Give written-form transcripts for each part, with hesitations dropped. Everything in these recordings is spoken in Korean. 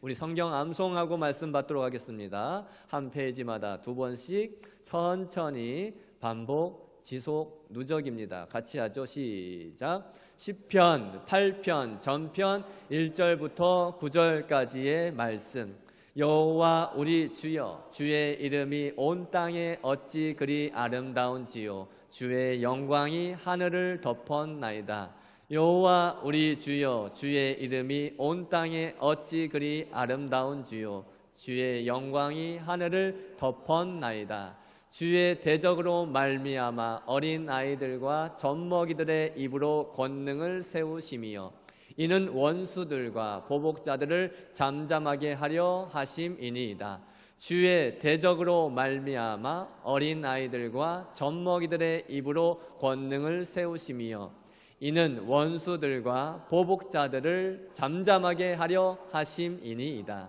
우리 성경 암송하고 말씀 받도록 하겠습니다. 한 페이지마다 2번씩 천천히 반복, 지속, 누적입니다. 같이 하죠. 시작. 시편 8편 전편 1절부터 9절까지의 말씀. 여호와 우리 주여, 주의 이름이 온 땅에 어찌 그리 아름다운지요. 주의 영광이 하늘을 덮었나이다. 여호와 우리 주여, 주의 이름이 온 땅에 어찌 그리 아름다운지요. 주의 영광이 하늘을 덮었나이다. 주의 대적으로 말미암아 어린 아이들과 젖먹이들의 입으로 권능을 세우심이요. 이는 원수들과 보복자들을 잠잠하게 하려 하심이니이다. 주의 대적으로 말미암아 어린 아이들과 젖먹이들의 입으로 권능을 세우심이요. 이는 원수들과 보복자들을 잠잠하게 하려 하심이니이다.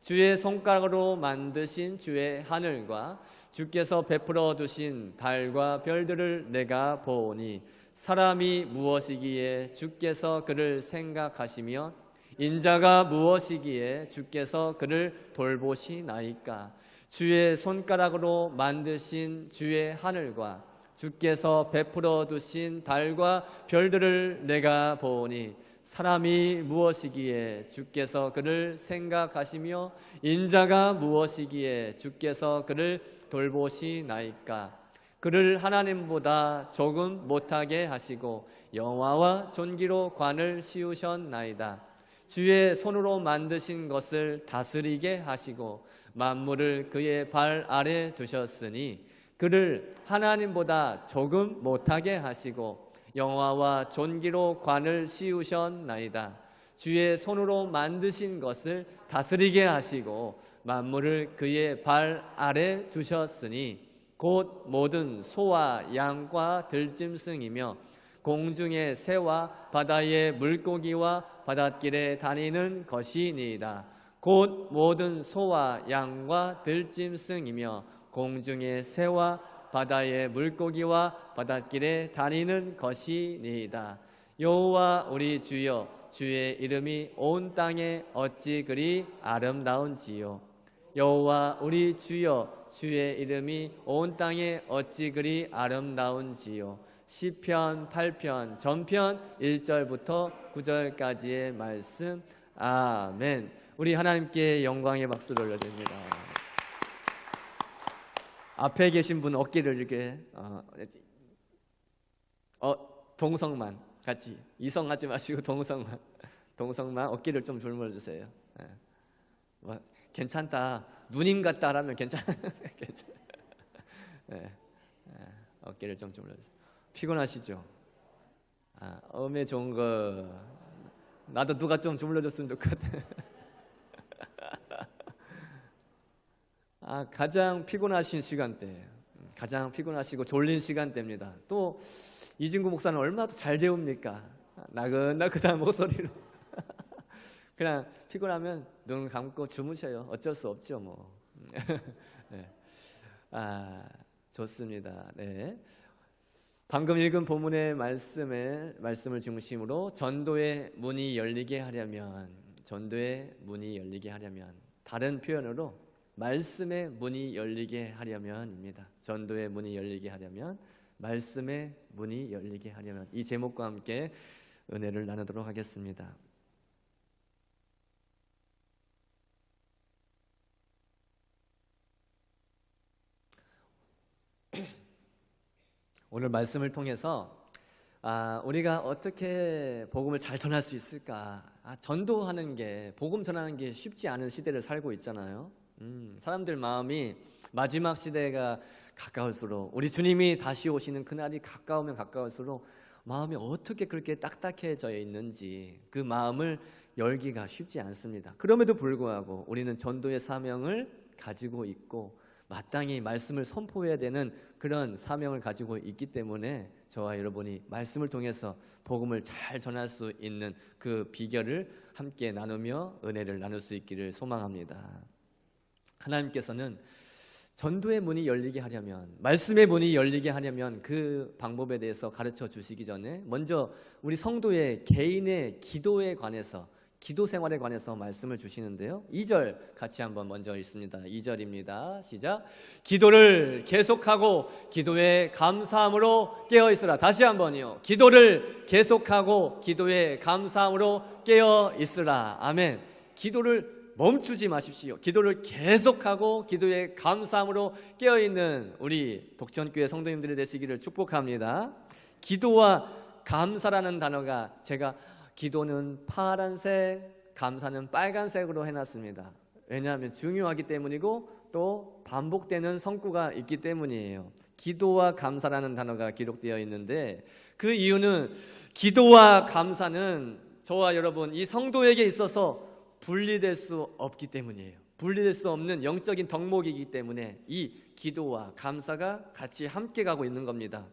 주의 손가락으로 만드신 주의 하늘과 주께서 베풀어 두신 달과 별들을 내가 보오니 사람이 무엇이기에 주께서 그를 생각하시며 인자가 무엇이기에 주께서 그를 돌보시나이까. 주의 손가락으로 만드신 주의 하늘과 주께서 베풀어 두신 달과 별들을 내가 보오니 사람이 무엇이기에 주께서 그를 생각하시며 인자가 무엇이기에 주께서 그를 돌보시나이까. 그를 하나님보다 조금 못하게 하시고 영화와 존귀로 관을 씌우셨나이다. 주의 손으로 만드신 것을 다스리게 하시고 만물을 그의 발 아래 두셨으니 그를 하나님보다 조금 못하게 하시고 영화와 존귀로 관을 씌우셨나이다. 주의 손으로 만드신 것을 다스리게 하시고 만물을 그의 발 아래 두셨으니 곧 모든 소와 양과 들짐승이며 공중의 새와 바다의 물고기와 바닷길에 다니는 것이니이다. 곧 모든 소와 양과 들짐승이며 공중의 새와 바다의 물고기와 바닷길에 다니는 것이니이다. 여호와 우리 주여, 주의 이름이 온 땅에 어찌 그리 아름다운지요. 여호와 우리 주여, 주의 이름이 온 땅에 어찌 그리 아름다운지요. 시편 8편 전편 1절부터 9절까지의 말씀. 아멘. 우리 하나님께 영광의 박수를 올려드립니다. 앞에 계신 분 어깨를 이렇게 동성만 같이, 이성하지 마시고 동성만 어깨를 좀 졸물어 주세요. 괜찮다, 누님 같다 하면 괜찮아. 어깨를 좀 졸물어 주세요. 피곤하시죠? 음에 좋은 거 나도 누가 좀 주물러 줬으면 좋겠다. 가장 피곤하신 시간대, 가장 피곤하시고 졸린 시간대입니다. 또 이진구 목사는 얼마나 잘 재웁니까? 나긋나긋한 목소리로. 그냥 피곤하면 눈 감고 주무셔요. 어쩔 수 없죠, 뭐. 네. 좋습니다. 네. 방금 읽은 본문의 말씀을 중심으로 전도의 문이 열리게 하려면, 다른 표현으로 말씀의 문이 열리게 하려면입니다. 전도의 문이 열리게 하려면, 말씀의 문이 열리게 하려면, 이 제목과 함께 은혜를 나누도록 하겠습니다. 오늘 말씀을 통해서 우리가 어떻게 복음을 잘 전할 수 있을까? 전도하는 게, 복음 전하는 게 쉽지 않은 시대를 살고 있잖아요. 사람들 마음이 마지막 시대가 가까울수록, 우리 주님이 다시 오시는 그날이 가까우면 가까울수록 마음이 어떻게 그렇게 딱딱해져 있는지 그 마음을 열기가 쉽지 않습니다. 그럼에도 불구하고 우리는 전도의 사명을 가지고 있고 마땅히 말씀을 선포해야 되는 그런 사명을 가지고 있기 때문에 저와 여러분이 말씀을 통해서 복음을 잘 전할 수 있는 그 비결을 함께 나누며 은혜를 나눌 수 있기를 소망합니다. 하나님께서는 전도의 문이 열리게 하려면, 말씀의 문이 열리게 하려면 그 방법에 대해서 가르쳐 주시기 전에 먼저 우리 성도의 개인의 기도에 관해서, 기도 생활에 관해서 말씀을 주시는데요. 2절 같이 한번 먼저 읽습니다. 2절입니다. 시작. 기도를 계속하고 기도에 감사함으로 깨어 있으라. 다시 한번요. 기도를 계속하고 기도에 감사함으로 깨어 있으라. 아멘. 기도를 멈추지 마십시오. 기도를 계속하고 기도에 감사함으로 깨어 있는 우리 독천교회 성도님들이 되시기를 축복합니다. 기도와 감사라는 단어가 제가 기도는 파란색, 감사는 빨간색으로 해놨습니다. 왜냐하면 중요하기 때문이고 또 반복되는 성구가 있기 때문이에요. 기도와 감사라는 단어가 기록되어 있는데 그 이유는 기도와 감사는 저와 여러분 이 성도에게 있어서 분리될 수 없기 때문이에요. 분리될 수 없는 영적인 덕목이기 때문에 이 기도와 감사가 같이 함께 가고 있는 겁니다.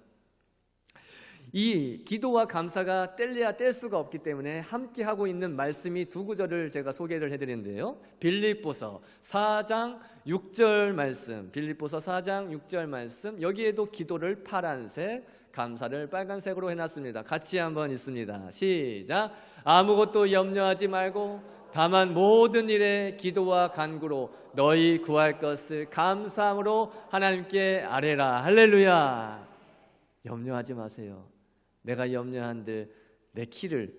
이 기도와 감사가 뗄래야 뗄 수가 없기 때문에 함께 하고 있는 말씀이 두 구절을 제가 소개를 해드리는데요. 빌립보서 4장 6절 말씀, 빌립보서 4장 6절 말씀, 여기에도 기도를 파란색, 감사를 빨간색으로 해놨습니다. 같이 한번 읽습니다. 시작. 아무것도 염려하지 말고 다만 모든 일에 기도와 간구로 너희 구할 것을 감사함으로 하나님께 아뢰라. 할렐루야. 염려하지 마세요. 내가 염려한들 내 키를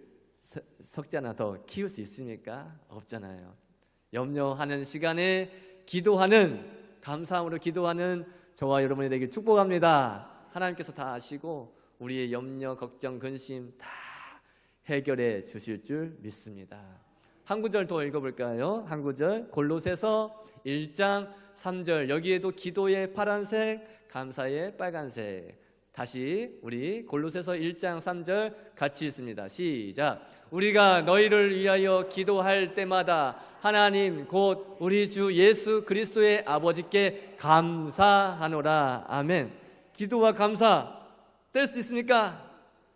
석자나 더 키울 수 있습니까? 없잖아요. 염려하는 시간에 기도하는, 감사함으로 기도하는 저와 여러분이 되길 축복합니다. 하나님께서 다 아시고 우리의 염려, 걱정, 근심 다 해결해 주실 줄 믿습니다. 한 구절 더 읽어볼까요? 한 구절, 골로새서 1장 3절, 여기에도 기도의 파란색, 감사의 빨간색. 다시 우리 골로새서 1장 3절 같이 읽습니다. 시작. 우리가 너희를 위하여 기도할 때마다 하나님 곧 우리 주 예수 그리스도의 아버지께 감사하노라. 아멘. 기도와 감사 뗄 수 있습니까?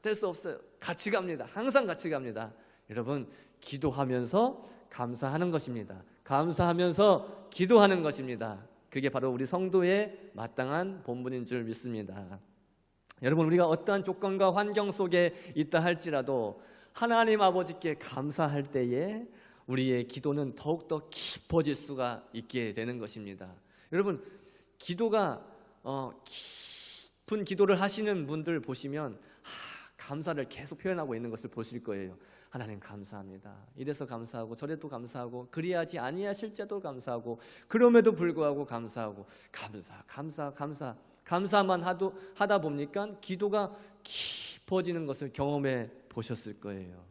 뗄 수 없어요. 같이 갑니다. 항상 같이 갑니다. 여러분, 기도하면서 감사하는 것입니다. 감사하면서 기도하는 것입니다. 그게 바로 우리 성도의 마땅한 본분인 줄 믿습니다. 여러분, 우리가 어떠한 조건과 환경 속에 있다 할지라도 하나님 아버지께 감사할 때에 우리의 기도는 더욱더 깊어질 수가 있게 되는 것입니다. 여러분, 기도가 깊은 기도를 하시는 분들 보시면 감사를 계속 표현하고 있는 것을 보실 거예요. 하나님 감사합니다. 이래서 감사하고 저래도 감사하고 그리하지 아니하실 때도 감사하고 그럼에도 불구하고 감사하고 감사만 하다 보니까 기도가 깊어지는 것을 경험해 보셨을 거예요.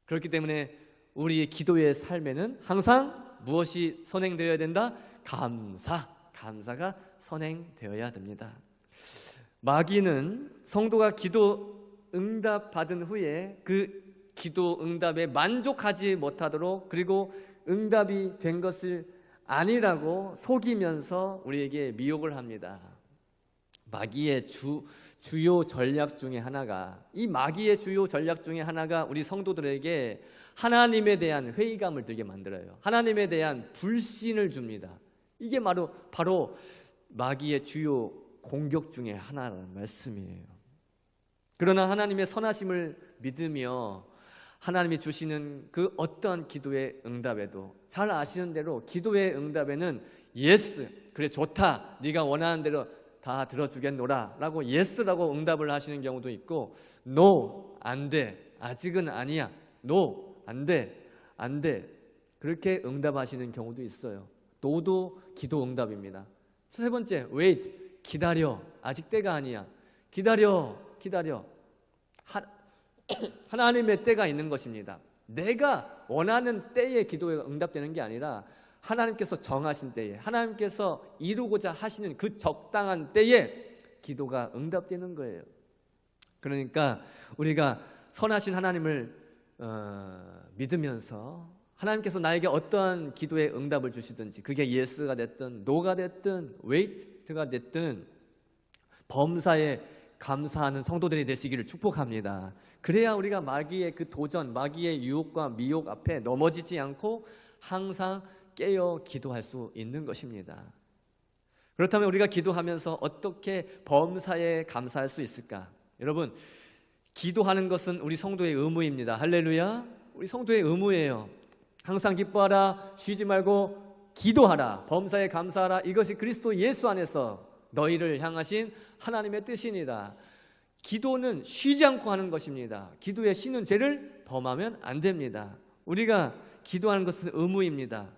그렇기 때문에 우리의 기도의 삶에는 항상 무엇이 선행되어야 된다? 감사가 선행되어야 됩니다. 마귀는 성도가 기도 응답 받은 후에 그 기도 응답에 만족하지 못하도록, 그리고 응답이 된 것을 아니라고 속이면서 우리에게 미혹을 합니다. 마귀의 주요 전략 중에 하나가, 이 마귀의 주요 전략 중에 하나가 우리 성도들에게 하나님에 대한 회의감을 들게 만들어요. 하나님에 대한 불신을 줍니다. 이게 바로 마귀의 주요 공격 중에 하나라는 말씀이에요. 그러나 하나님의 선하심을 믿으며 하나님이 주시는 그 어떠한 기도의 응답에도 잘 아시는 대로 기도의 응답에는 예스, 그래 좋다, 네가 원하는 대로 다 들어주겠노라 라고 예스라고 응답을 하시는 경우도 있고, 노, 안 돼, 아직은 아니야, 노, 안 돼, 그렇게 응답하시는 경우도 있어요. 노도 기도 응답입니다. 세 번째, wait, 기다려, 아직 때가 아니야, 기다려. 하나님의 때가 있는 것입니다. 내가 원하는 때에 기도가 응답되는 게 아니라 하나님께서 정하신 때에, 하나님께서 이루고자 하시는 그 적당한 때에 기도가 응답되는 거예요. 그러니까 우리가 선하신 하나님을 믿으면서 하나님께서 나에게 어떠한 기도의 응답을 주시든지, 그게 예스가 됐든 노가 됐든 웨이트가 됐든 범사에 감사하는 성도들이 되시기를 축복합니다. 그래야 우리가 마귀의 그 도전, 마귀의 유혹과 미혹 앞에 넘어지지 않고 항상 깨어 기도할 수 있는 것입니다. 그렇다면 우리가 기도하면서 어떻게 범사에 감사할 수 있을까? 여러분, 기도하는 것은 우리 성도의 의무입니다. 할렐루야. 우리 성도의 의무예요. 항상 기뻐하라, 쉬지 말고 기도하라, 범사에 감사하라. 이것이 그리스도 예수 안에서 너희를 향하신 하나님의 뜻이니라. 기도는 쉬지 않고 하는 것입니다. 기도에 쉬는 죄를 범하면 안 됩니다. 우리가 기도하는 것은 의무입니다.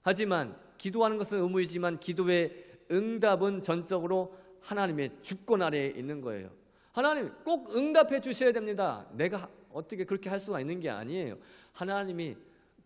하지만 기도하는 것은 의무이지만 기도의 응답은 전적으로 하나님의 주권 아래에 있는 거예요. 하나님 꼭 응답해 주셔야 됩니다. 내가 어떻게 그렇게 할 수가 있는 게 아니에요. 하나님이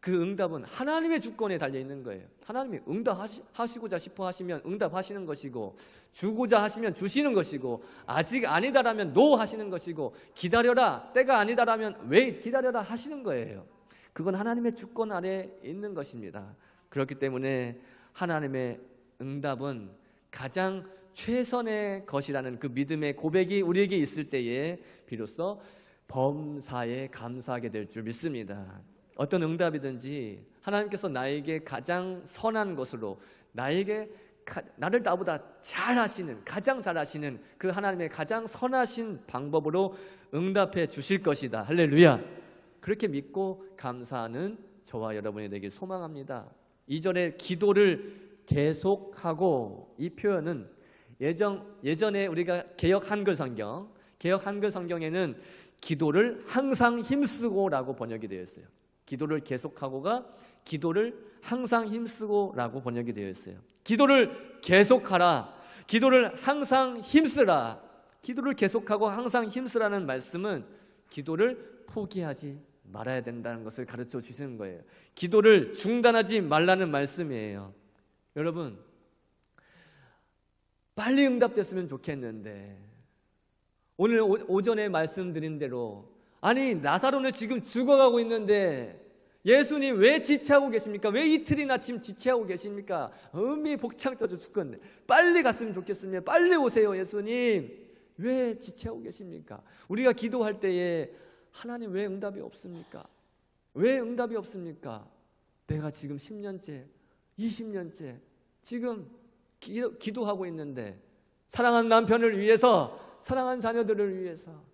그 응답은 하나님의 주권에 달려 있는 거예요. 하나님이 응답하시고자 싶어 하시면 응답하시는 것이고, 주고자 하시면 주시는 것이고, 아직 아니다라면 노 하시는 것이고, 기다려라 때가 아니다라면 왜 기다려라 하시는 거예요. 그건 하나님의 주권 아래에 있는 것입니다. 그렇기 때문에 하나님의 응답은 가장 최선의 것이라는 그 믿음의 고백이 우리에게 있을 때에 비로소 범사에 감사하게 될 줄 믿습니다. 어떤 응답이든지 하나님께서 나에게 가장 선한 것으로, 나를 나보다 잘하시는, 가장 잘하시는 그 하나님의 가장 선하신 방법으로 응답해 주실 것이다. 할렐루야. 그렇게 믿고 감사하는 저와 여러분이 되길 소망합니다. 2절에 기도를 계속하고, 이 표현은 예전에 우리가 개역 한글 성경에는 기도를 항상 힘쓰고라고 번역이 되어 있어요. 기도를 계속하고가 기도를 항상 힘쓰고라고 번역이 되어 있어요. 기도를 계속하라, 기도를 항상 힘쓰라. 기도를 계속하고 항상 힘쓰라는 말씀은 기도를 포기하지 말아야 된다는 것을 가르쳐 주시는 거예요. 기도를 중단하지 말라는 말씀이에요. 여러분, 빨리 응답됐으면 좋겠는데, 오늘 오전에 말씀드린 대로, 아니 나사로는 지금 죽어가고 있는데 예수님 왜 지체하고 계십니까? 왜 이틀이나 지금 지체하고 계십니까? 음이 복창 터져 죽겠네. 빨리 갔으면 좋겠습니다. 빨리 오세요. 예수님 왜 지체하고 계십니까? 우리가 기도할 때에 하나님 왜 응답이 없습니까? 왜 응답이 없습니까? 내가 지금 10년째 20년째 지금 기도하고 있는데, 사랑하는 남편을 위해서, 사랑하는 자녀들을 위해서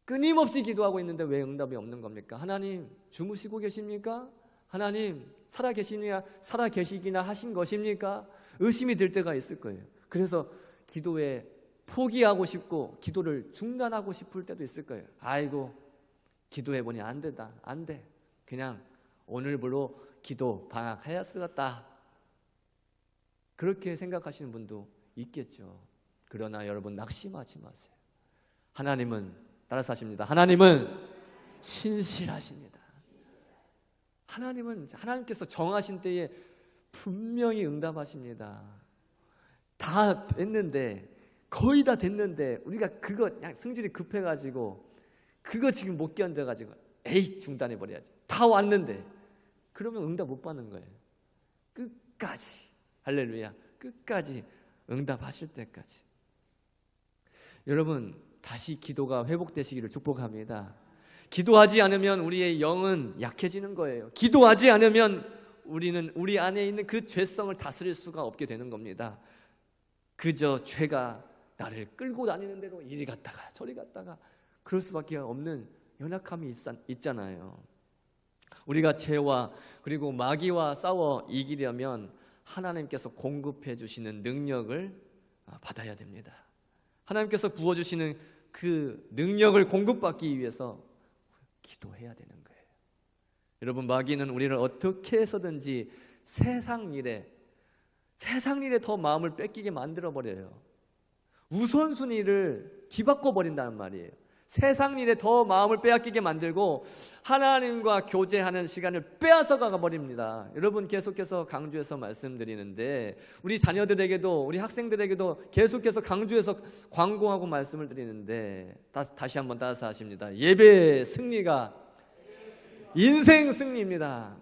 끊임없이 기도하고 있는데 왜 응답이 없는 겁니까? 하나님 주무시고 계십니까? 하나님 살아계시기나 하신 것입니까? 의심이 들 때가 있을 거예요. 그래서 기도에 포기하고 싶고 기도를 중단하고 싶을 때도 있을 거예요. 아이고, 기도해보니 안 된다, 안 돼, 그냥 오늘부로 기도 방학해야 쓰겠다, 그렇게 생각하시는 분도 있겠죠. 그러나 여러분 낙심하지 마세요. 하나님은, 따라서 하십니다, 하나님은 신실하십니다. 하나님께서 정하신 때에 분명히 응답하십니다. 다 됐는데, 거의 다 됐는데 우리가 그거 그냥 성질이 급해가지고 그거 지금 못 견뎌가지고 에이 중단해버려야지. 다 왔는데 그러면 응답 못 받는 거예요. 끝까지, 할렐루야, 끝까지 응답하실 때까지. 여러분, 다시 기도가 회복되시기를 축복합니다. 기도하지 않으면 우리의 영은 약해지는 거예요. 기도하지 않으면 우리는 우리 안에 있는 그 죄성을 다스릴 수가 없게 되는 겁니다. 그저 죄가 나를 끌고 다니는 대로 이리 갔다가 저리 갔다가 그럴 수밖에 없는 연약함이 있잖아요. 우리가 죄와 그리고 마귀와 싸워 이기려면 하나님께서 공급해 주시는 능력을 받아야 됩니다. 하나님께서 부어주시는 그 능력을 공급받기 위해서 기도해야 되는 거예요. 여러분, 마귀는 우리를 어떻게 해서든지 세상 일에 더 마음을 뺏기게 만들어버려요. 우선순위를 뒤바꿔버린다는 말이에요. 세상 일에 더 마음을 빼앗기게 만들고 하나님과 교제하는 시간을 빼앗아 가버립니다. 여러분, 계속해서 강조해서 말씀드리는데, 우리 자녀들에게도 우리 학생들에게도 계속해서 강조해서 광고하고 말씀을 드리는데, 다시 한번 따라서 하십니다. 예배 승리가 인생 승리입니다.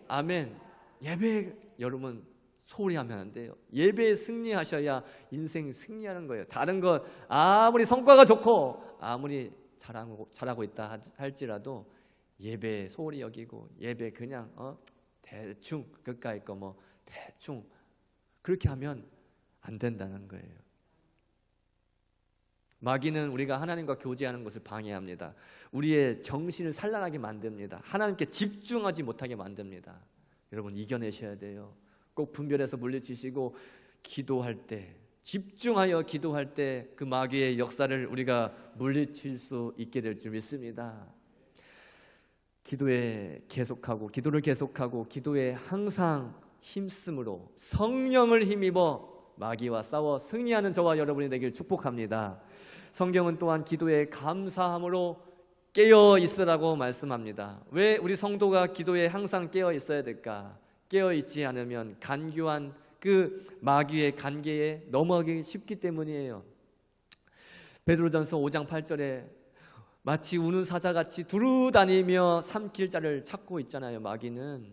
아멘. 예배, 여러분 소홀히 하면 안 돼요. 예배에 승리하셔야 인생 승리하는 거예요. 다른 것 아무리 성과가 좋고 아무리 잘하고 있다 할지라도 예배 소홀히 여기고 예배 그냥 대충 그까이 거 뭐 대충 그렇게 하면 안 된다는 거예요. 마귀는 우리가 하나님과 교제하는 것을 방해합니다. 우리의 정신을 산란하게 만듭니다. 하나님께 집중하지 못하게 만듭니다. 여러분 이겨내셔야 돼요. 꼭 분별해서 물리치시고 기도할 때, 집중하여 기도할 때 그 마귀의 역사를 우리가 물리칠 수 있게 될 줄 믿습니다. 기도를 계속하고 기도에 항상 힘쓰므로 성령을 힘입어 마귀와 싸워 승리하는 저와 여러분이 되길 축복합니다. 성경은 또한 기도에 감사함으로 깨어 있으라고 말씀합니다. 왜 우리 성도가 기도에 항상 깨어 있어야 될까? 깨어 있지 않으면 간교한 그 마귀의 관계에 넘어가기 쉽기 때문이에요. 베드로전서 5장 8절에 마치 우는 사자같이 두루다니며 삼킬 자를 찾고 있잖아요. 마귀는.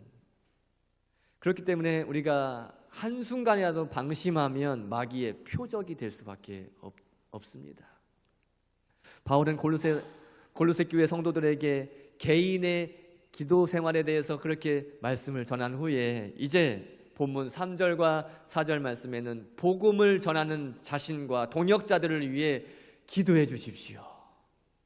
그렇기 때문에 우리가 한순간이라도 방심하면 마귀의 표적이 될 수밖에 없습니다. 바울은 골로새 교회 성도들에게 개인의 기도 생활에 대해서 그렇게 말씀을 전한 후에 이제 본문 3절과 4절 말씀에는 복음을 전하는 자신과 동역자들을 위해 기도해 주십시오.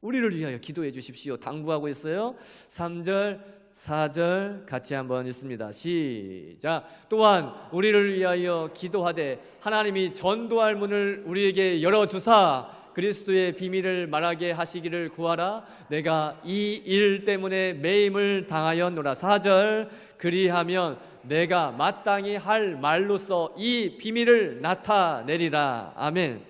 우리를 위하여 기도해 주십시오. 당부하고 있어요. 3절, 4절 같이 한번 읽습니다. 시작. 또한 우리를 위하여 기도하되 하나님이 전도할 문을 우리에게 열어주사 그리스도의 비밀을 말하게 하시기를 구하라. 내가 이 일 때문에 매임을 당하였노라. 4절. 그리하면 내가 마땅히 할 말로써 이 비밀을 나타내리라. 아멘.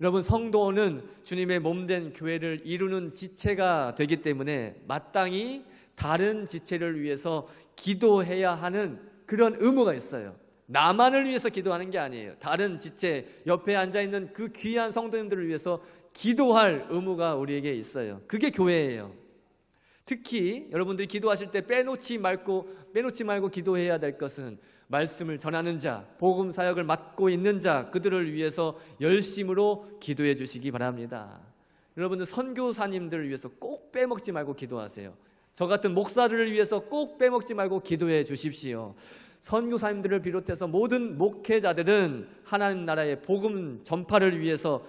여러분, 성도는 주님의 몸된 교회를 이루는 지체가 되기 때문에 마땅히 다른 지체를 위해서 기도해야 하는 그런 의무가 있어요. 나만을 위해서 기도하는 게 아니에요. 다른 지체, 옆에 앉아있는 그 귀한 성도님들을 위해서 기도할 의무가 우리에게 있어요. 그게 교회예요. 특히 여러분들이 기도하실 때 빼놓지 말고 기도해야 될 것은 말씀을 전하는 자, 복음 사역을 맡고 있는 자, 그들을 위해서 열심으로 기도해 주시기 바랍니다. 여러분들 선교사님들을 위해서 꼭 빼먹지 말고 기도하세요. 저 같은 목사들을 위해서 꼭 빼먹지 말고 기도해 주십시오. 선교사님들을 비롯해서 모든 목회자들은 하나님 나라의 복음 전파를 위해서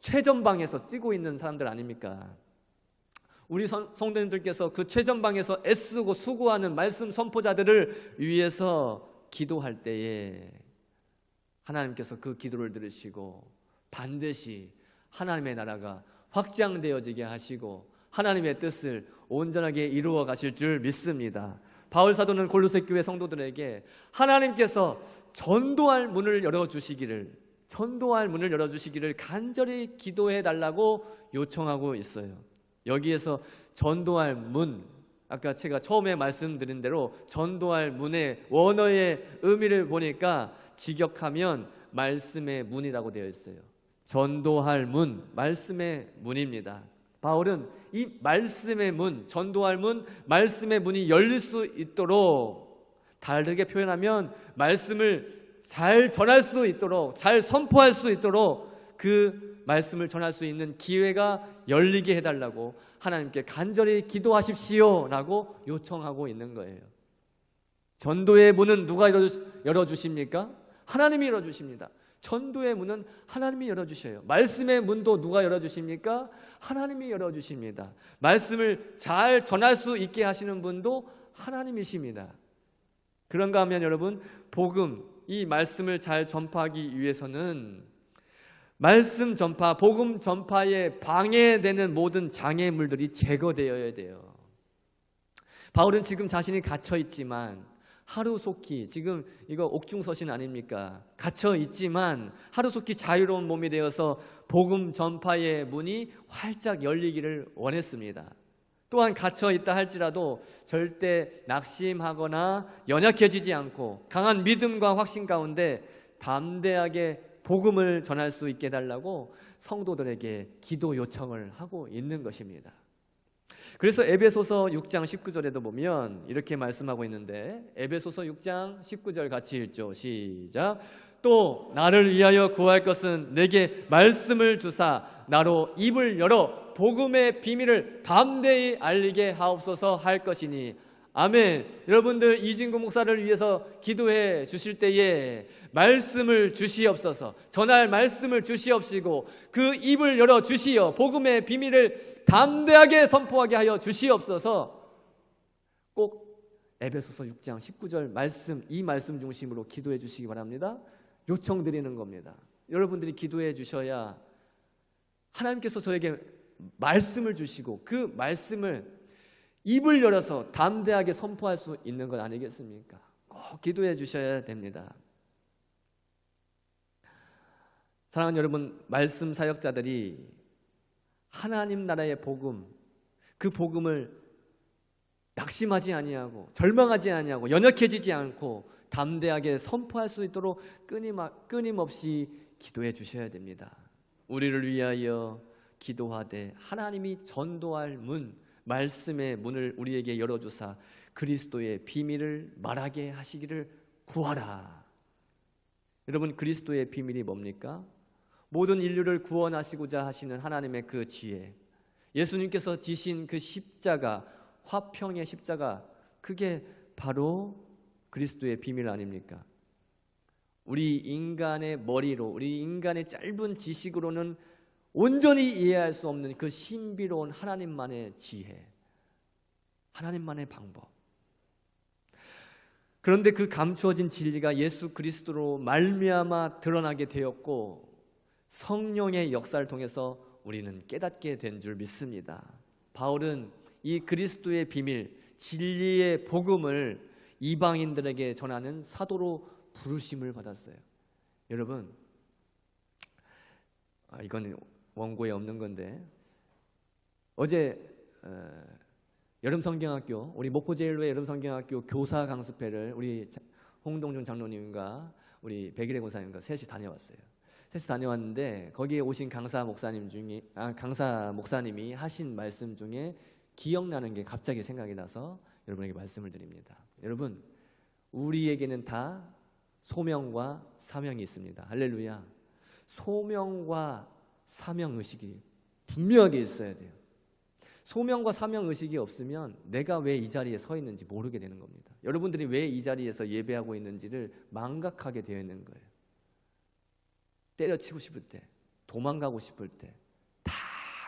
최전방에서 뛰고 있는 사람들 아닙니까? 우리 성도님들께서 그 최전방에서 애쓰고 수고하는 말씀 선포자들을 위해서 기도할 때에 하나님께서 그 기도를 들으시고 반드시 하나님의 나라가 확장되어지게 하시고 하나님의 뜻을 온전하게 이루어 가실 줄 믿습니다. 바울 사도는 골로새 교회 성도들에게 하나님께서 전도할 문을 열어주시기를 간절히 기도해 달라고 요청하고 있어요. 여기에서 전도할 문, 아까 제가 처음에 말씀드린 대로 전도할 문의 원어의 의미를 보니까 직역하면 말씀의 문이라고 되어 있어요. 전도할 문, 말씀의 문입니다. 바울은 이 말씀의 문, 전도할 문, 말씀의 문이 열릴 수 있도록, 다르게 표현하면 말씀을 잘 전할 수 있도록, 잘 선포할 수 있도록 그 말씀을 전할 수 있는 기회가 열리게 해달라고 하나님께 간절히 기도하십시오라고 요청하고 있는 거예요. 전도의 문은 누가 열어주십니까? 하나님이 열어주십니다. 전도의 문은 하나님이 열어주셔요. 말씀의 문도 누가 열어주십니까? 하나님이 열어주십니다. 말씀을 잘 전할 수 있게 하시는 분도 하나님이십니다. 그런가 하면 여러분, 복음, 이 말씀을 잘 전파하기 위해서는 말씀 전파, 복음 전파에 방해되는 모든 장애물들이 제거되어야 돼요. 바울은 지금 자신이 갇혀 있지만 하루속히, 지금 이거 옥중서신 아닙니까? 갇혀 있지만 하루속히 자유로운 몸이 되어서 복음 전파의 문이 활짝 열리기를 원했습니다. 또한 갇혀 있다 할지라도 절대 낙심하거나 연약해지지 않고 강한 믿음과 확신 가운데 담대하게 복음을 전할 수 있게 해달라고 성도들에게 기도 요청을 하고 있는 것입니다. 그래서 에베소서 6장 19절에도 보면 이렇게 말씀하고 있는데, 에베소서 6장 19절 같이 읽죠. 시작. 또 나를 위하여 구할 것은 내게 말씀을 주사 나로 입을 열어 복음의 비밀을 담대히 알리게 하옵소서 할 것이니 아멘. 여러분들 이진구 목사를 위해서 기도해 주실 때에 말씀을 주시옵소서. 전할 말씀을 주시옵시고 그 입을 열어 주시어 복음의 비밀을 담대하게 선포하게 하여 주시옵소서. 꼭 에베소서 6장 19절 말씀, 이 말씀 중심으로 기도해 주시기 바랍니다. 요청드리는 겁니다. 여러분들이 기도해 주셔야 하나님께서 저에게 말씀을 주시고 그 말씀을 입을 열어서 담대하게 선포할 수 있는 것 아니겠습니까? 꼭 기도해 주셔야 됩니다. 사랑하는 여러분, 말씀 사역자들이 하나님 나라의 복음, 그 복음을 낙심하지 아니하고 절망하지 아니하고 연약해지지 않고 담대하게 선포할 수 있도록 끊임없이 기도해 주셔야 됩니다. 우리를 위하여 기도하되 하나님이 전도할 문, 말씀의 문을 우리에게 열어주사 그리스도의 비밀을 말하게 하시기를 구하라. 여러분, 그리스도의 비밀이 뭡니까? 모든 인류를 구원하시고자 하시는 하나님의 그 지혜, 예수님께서 지신 그 십자가, 화평의 십자가, 그게 바로 그리스도의 비밀 아닙니까? 우리 인간의 머리로, 우리 인간의 짧은 지식으로는 온전히 이해할 수 없는 그 신비로운 하나님만의 지혜, 하나님만의 방법. 그런데 그 감추어진 진리가 예수 그리스도로 말미암아 드러나게 되었고 성령의 역사를 통해서 우리는 깨닫게 된 줄 믿습니다. 바울은 이 그리스도의 비밀, 진리의 복음을 이방인들에게 전하는 사도로 부르심을 받았어요. 여러분, 이건 원고에 없는 건데 어제 여름성경학교, 우리 목포제일로의 여름성경학교 교사 강습회를 우리 홍동준 장로님과 우리 백일의 권사님과 셋이 다녀왔어요. 셋이 다녀왔는데 거기에 오신 강사 목사님이 하신 말씀 중에 기억나는 게 갑자기 생각이 나서 여러분에게 말씀을 드립니다. 여러분, 우리에게는 다 소명과 사명이 있습니다. 할렐루야. 소명과 사명 의식이 분명하게 있어야 돼요. 소명과 사명 의식이 없으면 내가 왜 이 자리에 서 있는지 모르게 되는 겁니다. 여러분들이 왜 이 자리에서 예배하고 있는지를 망각하게 되어 있는 거예요. 때려치고 싶을 때, 도망가고 싶을 때, 다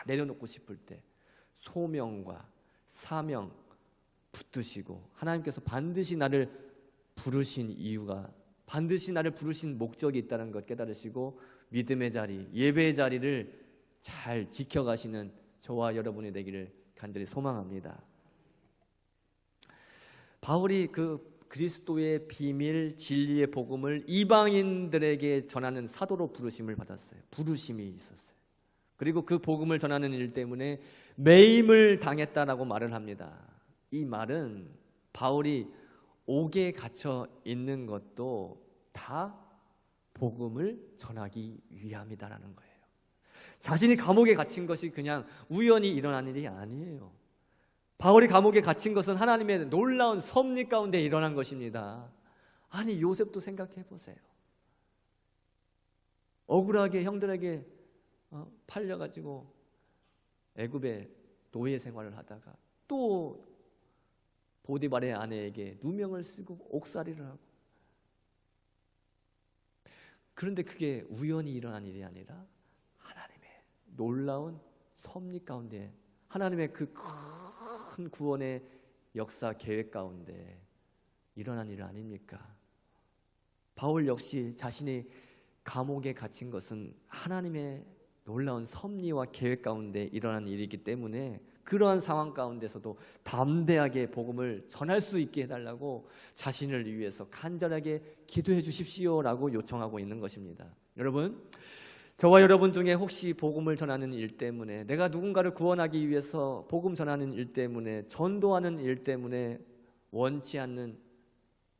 내려놓고 싶을 때 소명과 사명 붙드시고 하나님께서 반드시 나를 부르신 이유가, 반드시 나를 부르신 목적이 있다는 것 깨달으시고 믿음의 자리, 예배의 자리를 잘 지켜가시는 저와 여러분이 되기를 간절히 소망합니다. 바울이 그 그리스도의 비밀, 진리의 복음을 이방인들에게 전하는 사도로 부르심을 받았어요. 부르심이 있었어요. 그리고 그 복음을 전하는 일 때문에 매임을 당했다라고 말을 합니다. 이 말은 바울이 옥에 갇혀 있는 것도 다 복음을 전하기 위함이다라는 거예요. 자신이 감옥에 갇힌 것이 그냥 우연히 일어난 일이 아니에요. 바울이 감옥에 갇힌 것은 하나님의 놀라운 섭리 가운데 일어난 것입니다. 아니, 요셉도 생각해 보세요. 억울하게 형들에게 팔려가지고 애굽의 노예 생활을 하다가 또 보디발의 아내에게 누명을 쓰고 옥살이를 하고, 그런데 그게 우연히 일어난 일이 아니라 하나님의 놀라운 섭리 가운데, 하나님의 그 큰 구원의 역사 계획 가운데 일어난 일 아닙니까? 바울 역시 자신이 감옥에 갇힌 것은 하나님의 놀라운 섭리와 계획 가운데 일어난 일이기 때문에 그러한 상황 가운데서도 담대하게 복음을 전할 수 있게 해달라고 자신을 위해서 간절하게 기도해 주십시오라고 요청하고 있는 것입니다. 여러분, 저와 여러분 중에 혹시 복음을 전하는 일 때문에, 내가 누군가를 구원하기 위해서 복음 전하는 일 때문에, 전도하는 일 때문에 원치 않는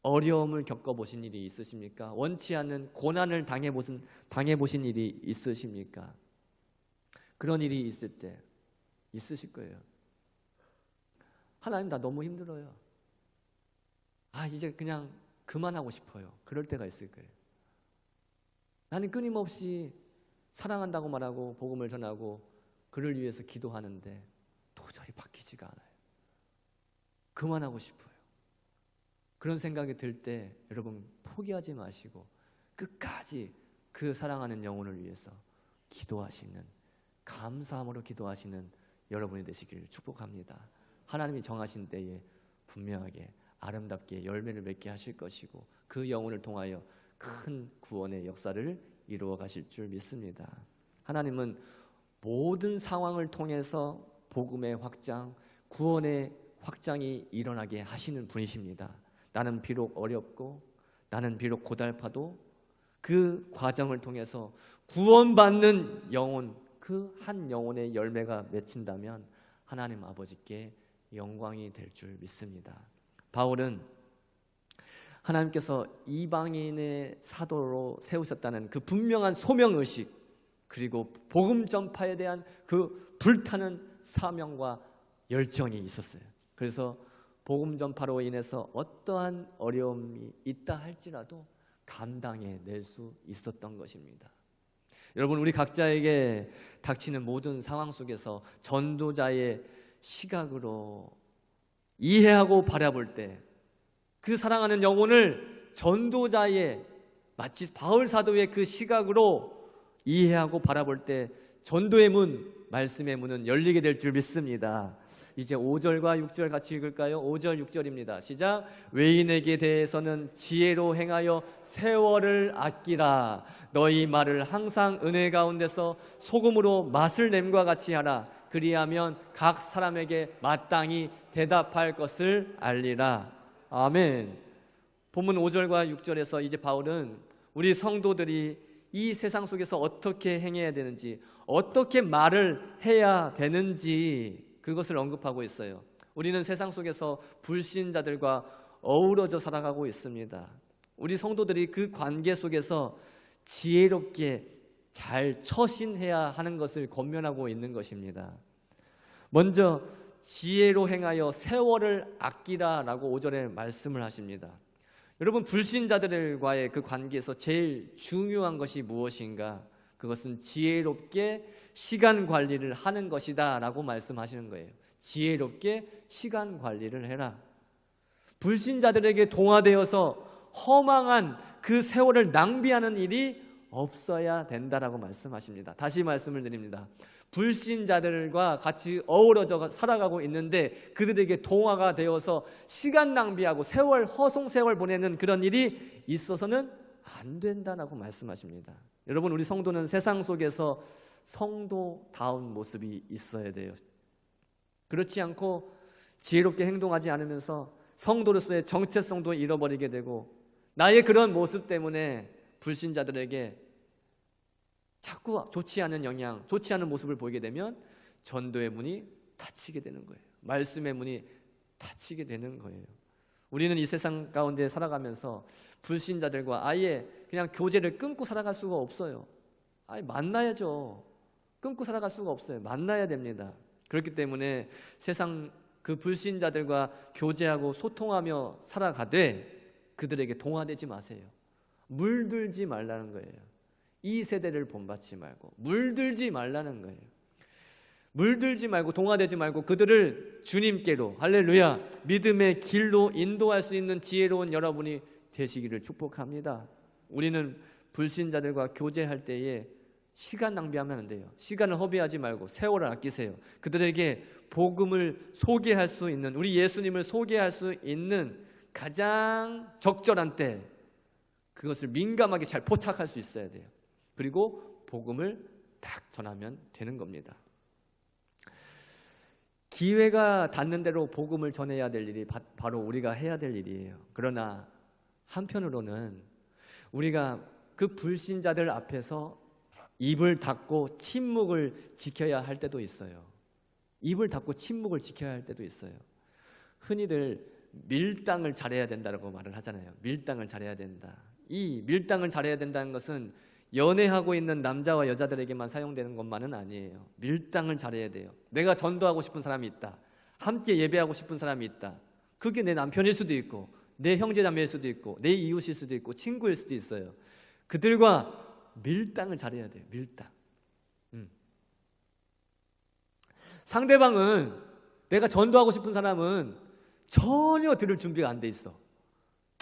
어려움을 겪어보신 일이 있으십니까? 원치 않는 고난을 당해보신 일이 있으십니까? 그런 일이 있을 때 있으실 거예요. 하나님, 나 너무 힘들어요. 이제 그냥 그만하고 싶어요. 그럴 때가 있을 거예요. 나는 끊임없이 사랑한다고 말하고 복음을 전하고 그를 위해서 기도하는데 도저히 바뀌지가 않아요. 그만하고 싶어요. 그런 생각이 들 때 여러분 포기하지 마시고 끝까지 그 사랑하는 영혼을 위해서 기도하시는, 감사함으로 기도하시는 여러분이 되시기를 축복합니다. 하나님이 정하신 때에 분명하게 아름답게 열매를 맺게 하실 것이고 그 영혼을 통하여 큰 구원의 역사를 이루어 가실 줄 믿습니다. 하나님은 모든 상황을 통해서 복음의 확장, 구원의 확장이 일어나게 하시는 분이십니다. 나는 비록 어렵고 나는 비록 고달파도 그 과정을 통해서 구원받는 영혼, 그 한 영혼의 열매가 맺힌다면 하나님 아버지께 영광이 될 줄 믿습니다. 바울은 하나님께서 이방인의 사도로 세우셨다는 그 분명한 소명의식, 그리고 복음 전파에 대한 그 불타는 사명과 열정이 있었어요. 그래서 복음 전파로 인해서 어떠한 어려움이 있다 할지라도 감당해 낼 수 있었던 것입니다. 여러분, 우리 각자에게 닥치는 모든 상황 속에서 전도자의 시각으로 이해하고 바라볼 때 그 사랑하는 영혼을 전도자의, 마치 바울 사도의 그 시각으로 이해하고 바라볼 때 전도의 문, 말씀의 문은 열리게 될 줄 믿습니다. 이제 5절과 6절 같이 읽을까요? 5절 6절입니다. 시작. 외인에게 대해서는 지혜로 행하여 세월을 아끼라. 너희 말을 항상 은혜 가운데서 소금으로 맛을 냄과 같이 하라. 그리하면 각 사람에게 마땅히 대답할 것을 알리라. 아멘. 본문 5절과 6절에서 이제 바울은 우리 성도들이 이 세상 속에서 어떻게 행해야 되는지, 어떻게 말을 해야 되는지 그것을 언급하고 있어요. 우리는 세상 속에서 불신자들과 어우러져 살아가고 있습니다. 우리 성도들이 그 관계 속에서 지혜롭게 잘 처신해야 하는 것을 권면하고 있는 것입니다. 먼저 지혜로 행하여 세월을 아끼라라고 5절에 말씀을 하십니다. 여러분, 불신자들과의 그 관계에서 제일 중요한 것이 무엇인가? 그것은 지혜롭게 시간 관리를 하는 것이다 라고 말씀하시는 거예요. 지혜롭게 시간 관리를 해라. 불신자들에게 동화되어서 허망한 그 세월을 낭비하는 일이 없어야 된다라고 말씀하십니다. 다시 말씀을 드립니다. 불신자들과 같이 어우러져 살아가고 있는데 그들에게 동화가 되어서 시간 낭비하고 세월, 허송 세월 보내는 그런 일이 있어서는 안 된다라고 말씀하십니다. 여러분, 우리 성도는 세상 속에서 성도다운 모습이 있어야 돼요. 그렇지 않고 지혜롭게 행동하지 않으면서 성도로서의 정체성도 잃어버리게 되고 나의 그런 모습 때문에 불신자들에게 자꾸 좋지 않은 영향, 좋지 않은 모습을 보이게 되면 전도의 문이 닫히게 되는 거예요. 말씀의 문이 닫히게 되는 거예요. 우리는 이 세상 가운데 살아가면서 불신자들과 아예 그냥 교제를 끊고 살아갈 수가 없어요. 아예 만나야죠. 끊고 살아갈 수가 없어요. 만나야 됩니다. 그렇기 때문에 세상 그 불신자들과 교제하고 소통하며 살아가되 그들에게 동화되지 마세요. 물들지 말라는 거예요. 이 세대를 본받지 말고 물들지 말라는 거예요. 물들지 말고 동화되지 말고 그들을 주님께로, 할렐루야, 믿음의 길로 인도할 수 있는 지혜로운 여러분이 되시기를 축복합니다. 우리는 불신자들과 교제할 때에 시간 낭비하면 안 돼요. 시간을 허비하지 말고 세월을 아끼세요. 그들에게 복음을 소개할 수 있는, 우리 예수님을 소개할 수 있는 가장 적절한 때 그것을 민감하게 잘 포착할 수 있어야 돼요. 그리고 복음을 딱 전하면 되는 겁니다. 기회가 닿는 대로 복음을 전해야 될 일이 바로 우리가 해야 될 일이에요. 그러나 한편으로는 우리가 그 불신자들 앞에서 입을 닫고 침묵을 지켜야 할 때도 있어요. 입을 닫고 침묵을 지켜야 할 때도 있어요. 흔히들 밀당을 잘해야 된다고 말을 하잖아요. 밀당을 잘해야 된다. 이 밀당을 잘해야 된다는 것은 연애하고 있는 남자와 여자들에게만 사용되는 것만은 아니에요. 밀당을 잘해야 돼요. 내가 전도하고 싶은 사람이 있다. 함께 예배하고 싶은 사람이 있다. 그게 내 남편일 수도 있고 내 형제자매일 수도 있고 내 이웃일 수도 있고 친구일 수도 있어요. 그들과 밀당을 잘해야 돼요. 밀당. 상대방은, 내가 전도하고 싶은 사람은 전혀 들을 준비가 안 돼 있어.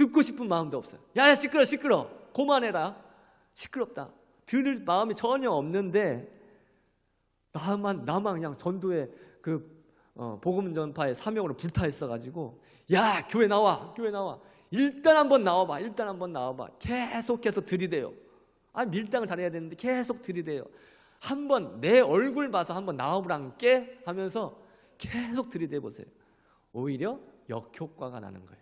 듣고 싶은 마음도 없어요. 야, 시끄러, 시끄러. 그만해라. 시끄럽다. 들을 마음이 전혀 없는데 나만 그냥 전도에 복음 전파의 사명으로 불타 있어가지고, 야, 교회 나와, 교회 나와. 일단 한번 나와봐, 일단 한번 나와봐. 계속해서 들이대요. 밀당을 잘해야 되는데 계속 들이대요. 한번 내 얼굴 봐서 한번 나와보란께 하면서 계속 들이대 보세요. 오히려 역효과가 나는 거예요.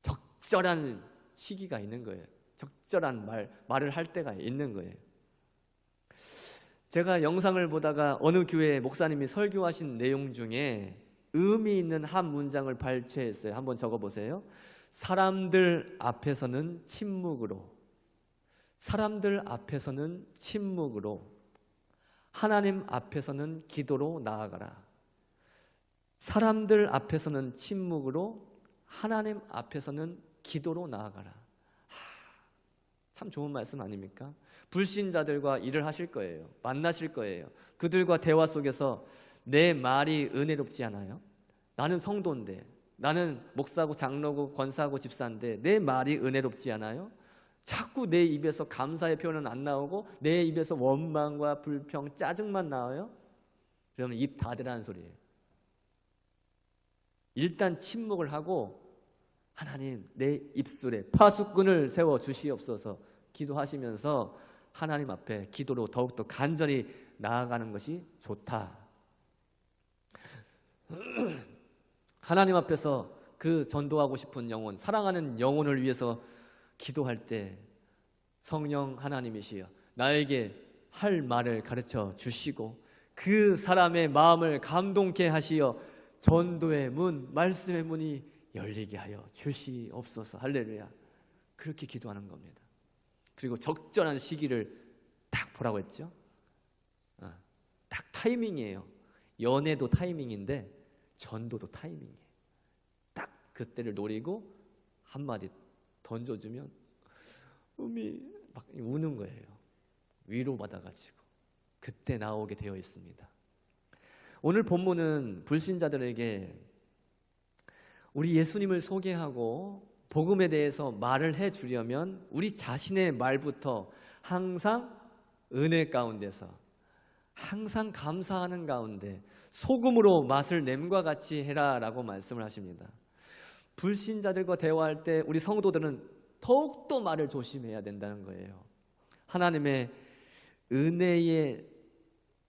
적절한 시기가 있는 거예요. 적절한 말을 할 때가 있는 거예요. 제가 영상을 보다가 어느 교회 목사님이 설교하신 내용 중에 의미 있는 한 문장을 발췌했어요. 한번 적어보세요. 사람들 앞에서는 침묵으로, 사람들 앞에서는 침묵으로, 하나님 앞에서는 기도로 나아가라. 사람들 앞에서는 침묵으로, 하나님 앞에서는 기도로 나아가라. 참 좋은 말씀 아닙니까? 불신자들과 일을 하실 거예요. 만나실 거예요. 그들과 대화 속에서 내 말이 은혜롭지 않아요? 나는 성도인데, 나는 목사고 장로고 권사고 집사인데 내 말이 은혜롭지 않아요? 자꾸 내 입에서 감사의 표현은 안 나오고 내 입에서 원망과 불평, 짜증만 나와요? 그러면 입 닫으라는 소리예요. 일단 침묵을 하고, 하나님, 내 입술에 파수꾼을 세워 주시옵소서 기도하시면서 하나님 앞에 기도로 더욱더 간절히 나아가는 것이 좋다. 하나님 앞에서 그 전도하고 싶은 영혼, 사랑하는 영혼을 위해서 기도할 때 성령 하나님이시여 나에게 할 말을 가르쳐 주시고 그 사람의 마음을 감동케 하시어 전도의 문, 말씀의 문이 열리게 하여 주시옵소서. 할렐루야. 그렇게 기도하는 겁니다. 그리고 적절한 시기를 딱 보라고 했죠. 딱 타이밍이에요. 연애도 타이밍인데 전도도 타이밍이에요. 딱 그때를 노리고 한마디 던져주면 막 우는 거예요. 위로받아가지고 그때 나오게 되어 있습니다. 오늘 본문은 불신자들에게 우리 예수님을 소개하고 복음에 대해서 말을 해주려면 우리 자신의 말부터 항상 은혜 가운데서, 항상 감사하는 가운데 소금으로 맛을 냄과 같이 해라 라고 말씀을 하십니다. 불신자들과 대화할 때 우리 성도들은 더욱더 말을 조심해야 된다는 거예요. 하나님의 은혜에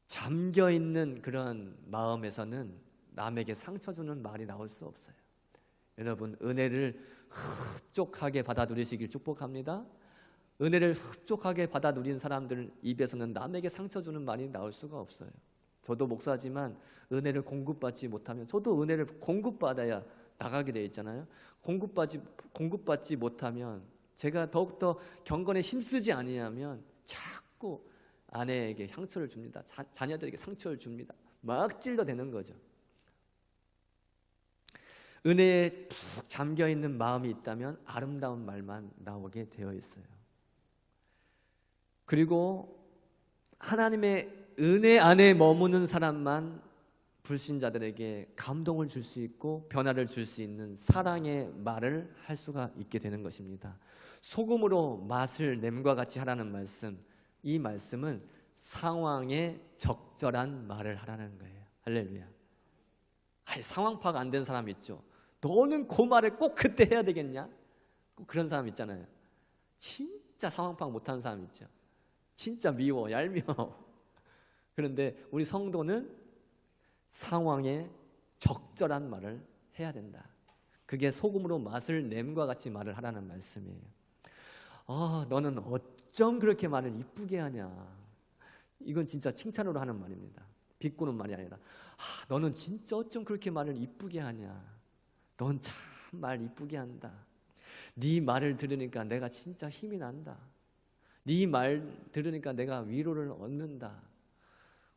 잠겨있는 그런 마음에서는 남에게 상처 주는 말이 나올 수 없어요. 여러분, 은혜를 흡족하게 받아 누리시길 축복합니다. 은혜를 흡족하게 받아 누린 사람들 입에서는 남에게 상처 주는 말이 나올 수가 없어요. 저도 목사지만 은혜를 공급받지 못하면, 저도 은혜를 공급받아야 나가게 돼 있잖아요. 공급받지 못하면, 제가 더욱더 경건에 힘쓰지 아니하면 자꾸 아내에게 상처를 줍니다. 자녀들에게 상처를 줍니다. 막 찔러대는 거죠. 은혜에 푹 잠겨있는 마음이 있다면 아름다운 말만 나오게 되어 있어요. 그리고 하나님의 은혜 안에 머무는 사람만 불신자들에게 감동을 줄 수 있고 변화를 줄 수 있는 사랑의 말을 할 수가 있게 되는 것입니다. 소금으로 맛을 냄과 같이 하라는 말씀, 이 말씀은 상황에 적절한 말을 하라는 거예요. 할렐루야. 상황 파악 안 된 사람 있죠. 너는 그 말을 꼭 그때 해야 되겠냐? 꼭 그런 사람 있잖아요. 진짜 상황 파악 못하는 사람 있죠. 진짜 미워, 얄미워. 그런데 우리 성도는 상황에 적절한 말을 해야 된다. 그게 소금으로 맛을 냄과 같이 말을 하라는 말씀이에요. 너는 어쩜 그렇게 말을 이쁘게 하냐. 이건 진짜 칭찬으로 하는 말입니다. 비꼬는 말이 아니라 너는 진짜 어쩜 그렇게 말을 이쁘게 하냐. 넌 참 말 이쁘게 한다. 네 말을 들으니까 내가 진짜 힘이 난다. 네 말 들으니까 내가 위로를 얻는다.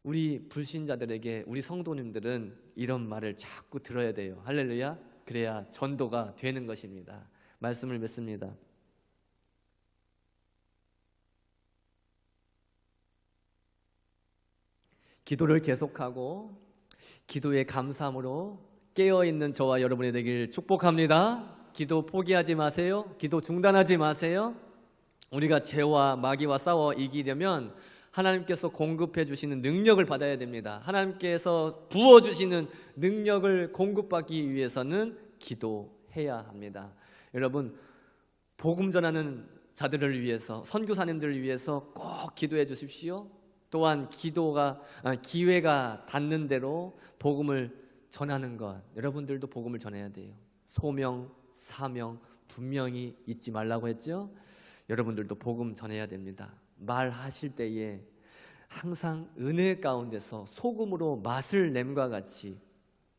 우리 불신자들에게, 우리 성도님들은 이런 말을 자꾸 들어야 돼요. 할렐루야. 그래야 전도가 되는 것입니다. 말씀을 맺습니다. 기도를 계속하고 기도의 감사함으로 깨어있는 저와 여러분이 되길 축복합니다. 기도 포기하지 마세요. 기도 중단하지 마세요. 우리가 죄와 마귀와 싸워 이기려면 하나님께서 공급해 주시는 능력을 받아야 됩니다. 하나님께서 부어주시는 능력을 공급받기 위해서는 기도해야 합니다. 여러분, 복음 전하는 자들을 위해서, 선교사님들을 위해서 꼭 기도해 주십시오. 또한 기회가 닿는 대로 복음을 전하는 것, 여러분들도 복음을 전해야 돼요. 소명, 사명 분명히 잊지 말라고 했죠. 여러분들도 복음 전해야 됩니다. 말하실 때에 항상 은혜 가운데서 소금으로 맛을 냄과 같이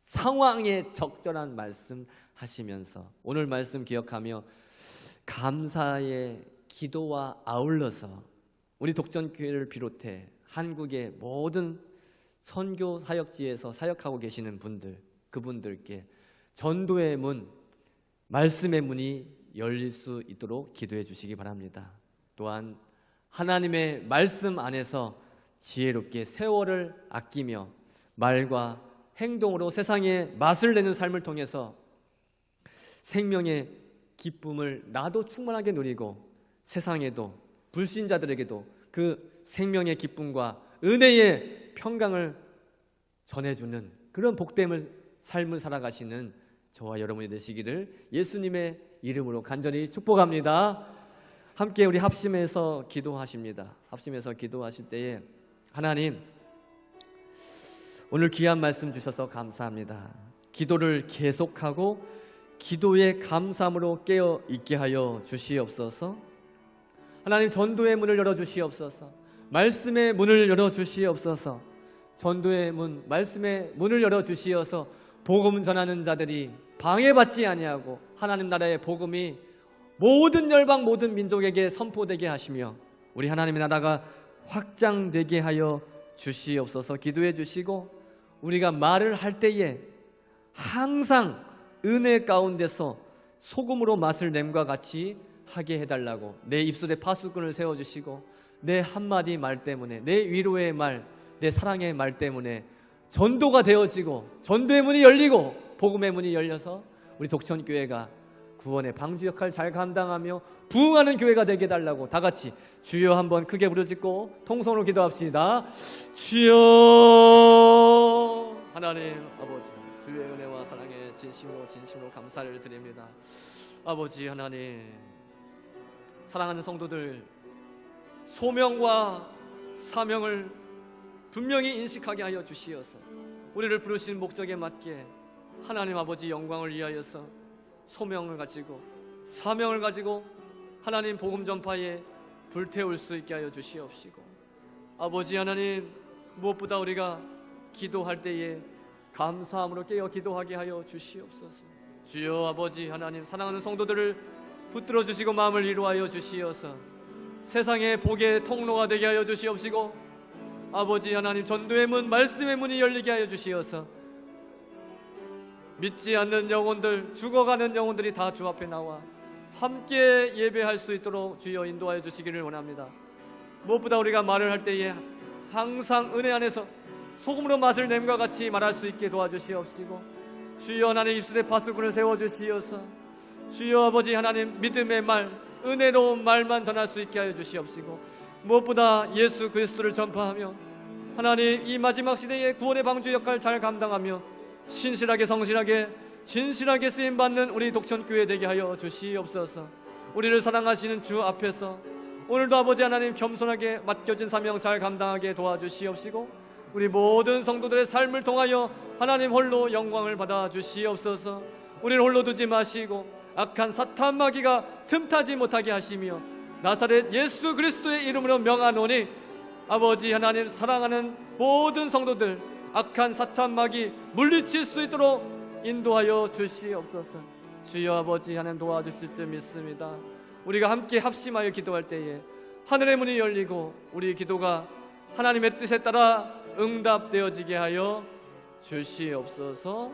상황에 적절한 말씀 하시면서 오늘 말씀 기억하며 감사의 기도와 아울러서 우리 독전교회를 비롯해 한국의 모든 선교 사역지에서 사역하고 계시는 분들, 그분들께 전도의 문, 말씀의 문이 열릴 수 있도록 기도해 주시기 바랍니다. 또한 하나님의 말씀 안에서 지혜롭게 세월을 아끼며 말과 행동으로 세상에 맛을 내는 삶을 통해서 생명의 기쁨을 나도 충만하게 누리고 세상에도 불신자들에게도 그 생명의 기쁨과 은혜의 평강을 전해주는 그런 복됨을 삶을 살아가시는 저와 여러분이 되시기를 예수님의 이름으로 간절히 축복합니다. 함께 우리 합심해서 기도하십니다. 합심해서 기도하실 때에 하나님, 오늘 귀한 말씀 주셔서 감사합니다. 기도를 계속하고 기도의 감사함으로 깨어 있게 하여 주시옵소서. 하나님, 전도의 문을 열어 주시옵소서. 말씀의 문을 열어 주시옵소서. 전도의 문, 말씀의 문을 열어 주시어서 복음 전하는 자들이 방해받지 아니하고 하나님 나라의 복음이 모든 열방 모든 민족에게 선포되게 하시며 우리 하나님의 나라가 확장되게 하여 주시옵소서. 기도해 주시고 우리가 말을 할 때에 항상 은혜 가운데서 소금으로 맛을 냄과 같이 하게 해달라고 내 입술에 파수꾼을 세워주시고 내 한마디 말 때문에 내 위로의 말, 내 사랑의 말 때문에 전도가 되어지고 전도의 문이 열리고 복음의 문이 열려서 우리 독천교회가 구원의 방주 역할 잘 감당하며 부흥하는 교회가 되게 해달라고 다 같이 주여 한번 크게 부르짖고 통성으로 기도합시다. 주여 하나님 아버지, 주의 은혜와 사랑에 진심으로 감사를 드립니다. 아버지 하나님, 사랑하는 성도들 소명과 사명을 분명히 인식하게 하여 주시어서 우리를 부르신 목적에 맞게 하나님 아버지 영광을 위하여서 소명을 가지고 사명을 가지고 하나님 복음 전파에 불태울 수 있게 하여 주시옵시고 아버지 하나님, 무엇보다 우리가 기도할 때에 감사함으로 깨어 기도하게 하여 주시옵소서. 주여 아버지 하나님, 사랑하는 성도들을 붙들어 주시고 마음을 이루하여 주시어서 세상의 복의 통로가 되게 하여 주시옵시고 아버지 하나님, 전도의 문, 말씀의 문이 열리게 하여 주시어서 믿지 않는 영혼들, 죽어가는 영혼들이 다 주 앞에 나와 함께 예배할 수 있도록 주여 인도하여 주시기를 원합니다. 무엇보다 우리가 말을 할 때에 항상 은혜 안에서 소금으로 맛을 냄과 같이 말할 수 있게 도와주시옵시고 주여 하나님, 입술에 파수꾼을 세워주시어서 주여 아버지 하나님, 믿음의 말, 은혜로운 말만 전할 수 있게 하여 주시옵시고 무엇보다 예수 그리스도를 전파하며 하나님, 이 마지막 시대의 구원의 방주 역할 잘 감당하며 신실하게 성실하게 진실하게 쓰임받는 우리 독천교회 되게 하여 주시옵소서. 우리를 사랑하시는 주 앞에서 오늘도 아버지 하나님, 겸손하게 맡겨진 사명 잘 감당하게 도와주시옵시고 우리 모든 성도들의 삶을 통하여 하나님 홀로 영광을 받아 주시옵소서. 우리를 홀로 두지 마시고 악한 사탄 마귀가 틈타지 못하게 하시며 나사렛 예수 그리스도의 이름으로 명하노니 아버지 하나님, 사랑하는 모든 성도들 악한 사탄 마귀 물리칠 수 있도록 인도하여 주시옵소서. 주여 아버지 하나님, 도와주실 줄 믿습니다. 우리가 함께 합심하여 기도할 때에 하늘의 문이 열리고 우리 기도가 하나님의 뜻에 따라 응답되어지게 하여 주시옵소서.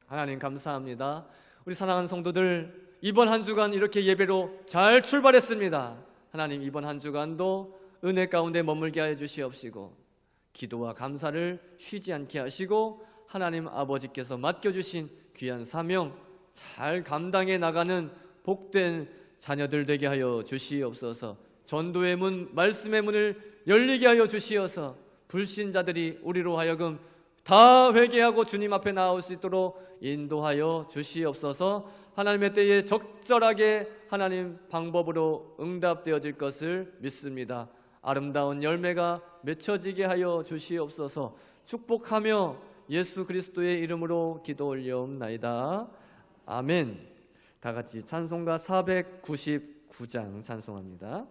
하나님 감사합니다. 우리 사랑하는 성도들, 이번 한 주간 이렇게 예배로 잘 출발했습니다. 하나님, 이번 한 주간도 은혜 가운데 머물게 하여 주시옵시고 기도와 감사를 쉬지 않게 하시고 하나님 아버지께서 맡겨주신 귀한 사명 잘 감당해 나가는 복된 자녀들 되게 하여 주시옵소서. 전도의 문, 말씀의 문을 열리게 하여 주시어서 불신자들이 우리로 하여금 다 회개하고 주님 앞에 나올 수 있도록 인도하여 주시옵소서. 하나님의 때에 적절하게 하나님 방법으로 응답되어질 것을 믿습니다. 아름다운 열매가 맺혀지게 하여 주시옵소서. 축복하며 예수 그리스도의 이름으로 기도 올려옵나이다. 아멘. 다 같이 찬송가 499장 찬송합니다.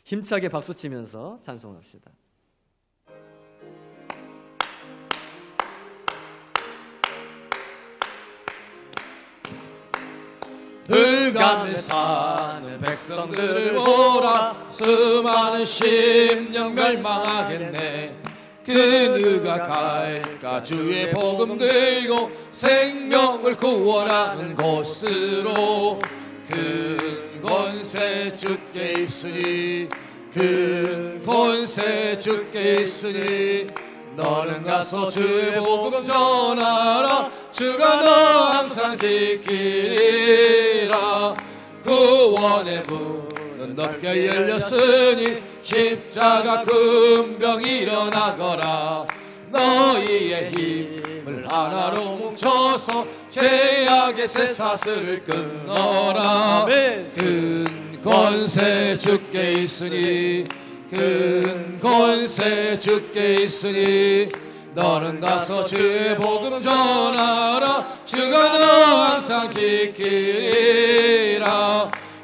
힘차게 박수치면서 찬송합시다. 흑암에 사는 백성들을 보라. 수많은 심령 멸망하겠네. 그누가 갈까 주의 복음 들고 생명을 구원하는 곳으로. 큰 권세 주께 있으니 큰 권세 주께 있으니 너는 가서 주의 복음 전하라. 주가 너 항상 지키리라. 구원의 문은 넓게 열렸으니 십자가 금병 일어나거라. 너희의 힘을 하나로 뭉쳐서 죄악의 쇠사슬을 끊어라. 큰 권세 주께 있으니 큰 권세 주께 있으니 너는 가서 주의 복음 전하라. 주가 너 항상 지키리라.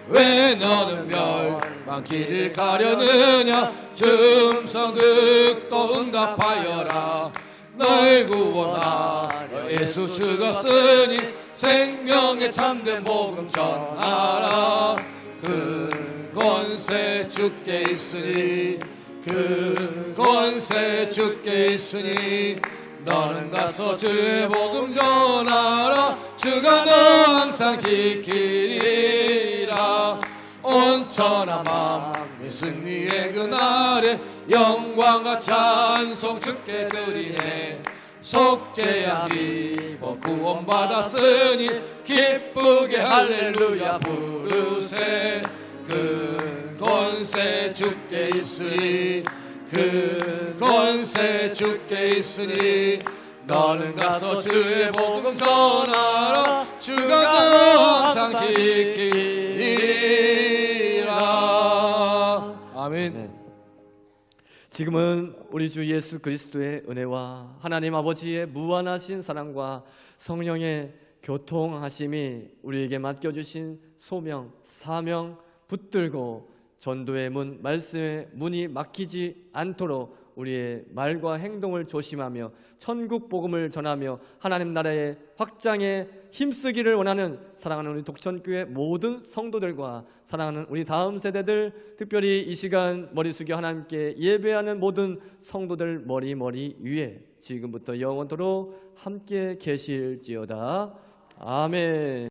왜 너는 멸망 길을 가려느냐. 주 음성 듣고 응답하여라. 널 구원하여 예수 죽었으니 생명의 참된 복음 전하라. 큰 권세 주께 있으니 큰 권세 주께 있으니 너는 가서 주의 복음 전하라. 주가 너 항상 지키리라. 온천한 마음의 승리의 그날에 영광과 찬송 주께 드리네. 속죄한 입어 구원받았으니 기쁘게 할렐루야 부르세. 큰 권세 주께 있으니 큰 권세 주께 있으니 너는 가서 주의 복음 전하라. 주가 너 항상 지키리라. 아멘. 네. 지금은 우리 주 예수 그리스도의 은혜와 하나님 아버지의 무한하신 사랑과 성령의 교통하심이 우리에게 맡겨주신 소명, 사명 붙들고 전도의 문, 말씀의 문이 막히지 않도록 우리의 말과 행동을 조심하며 천국 복음을 전하며 하나님 나라의 확장에 힘쓰기를 원하는 사랑하는 우리 독천교회 모든 성도들과 사랑하는 우리 다음 세대들, 특별히 이 시간 머리 숙여 하나님께 예배하는 모든 성도들 머리 위에 지금부터 영원토록 함께 계실지어다. 아멘.